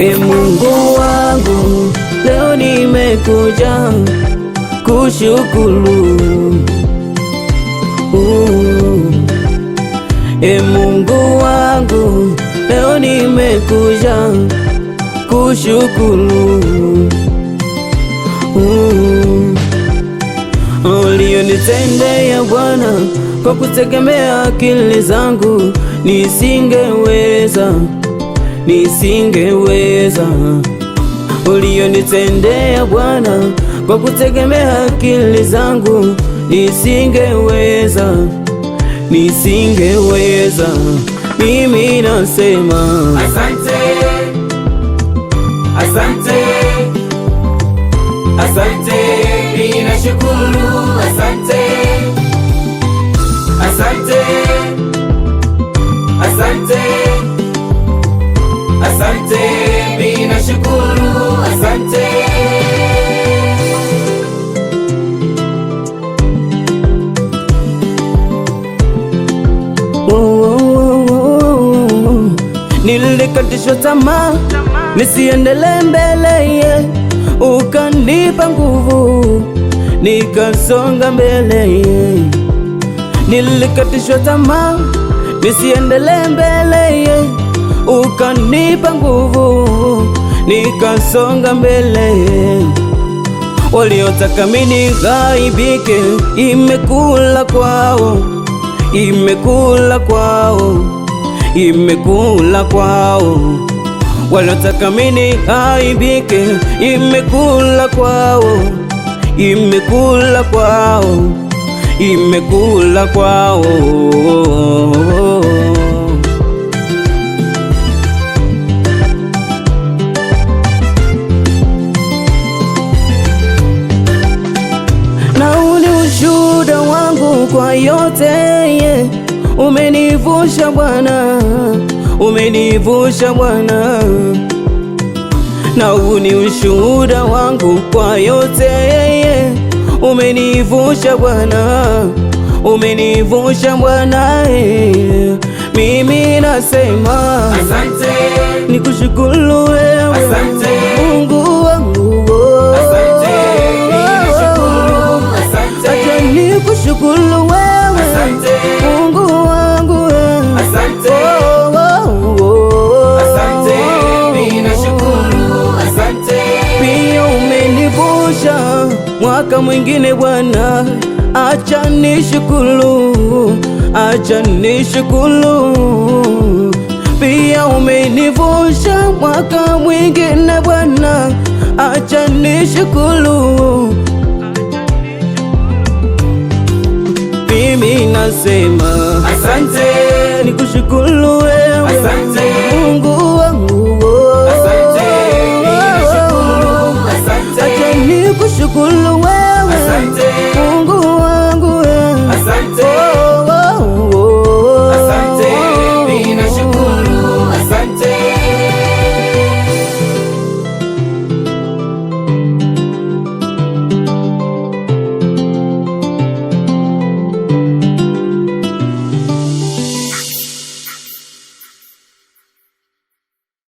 Mungu wangu, leo nimekuja kushukuru. Mungu wangu, leo nimekuja kushukuru. Ulionitendea Bwana, kwa kutegemea akili zangu nisingeweza. Ulionitendea Bwana, kwa kutegemea akili zangu nisingeweza. Mimi nasema asante, asante, asante, ninashukuru. Asante, asante, asante, asante, ninashukuru. Asante. Nilikatishwa tamaa nisiendelee mbele, ukanipa nguvu nikasonga mbele. Nilikatishwa tamaa nisiendelee mbele, ukanipa nguvu nikasonga mbele. Waliotaka mimi nighaibike, imekula kwao, imekula kwao. Waliotaka mimi nighaibike, imekula kwao. Na uni ushuhuda wangu kwa yote, umenivusha Bwana, umenivusha Bwana. Na uni ushuhuda wangu kwa yote, umenivusha Bwana, umenivusha Bwana. Mimi nasema asante, nikushukuru wewe, asante Mungu wangu, asante, ninashukuru. Asante, acha nikushukuru wewe, asante Mungu wangu, asante, asante, ninashukuru. Asante, pia umenivusha mwaka mwingine Bwana, acha nishukuru, acha nishukuru. Pia umenivusha mwaka mwingine Bwana, acha nishukuru. Mimi nasema asante, nikushukuru wewe, asante Mungu wangu.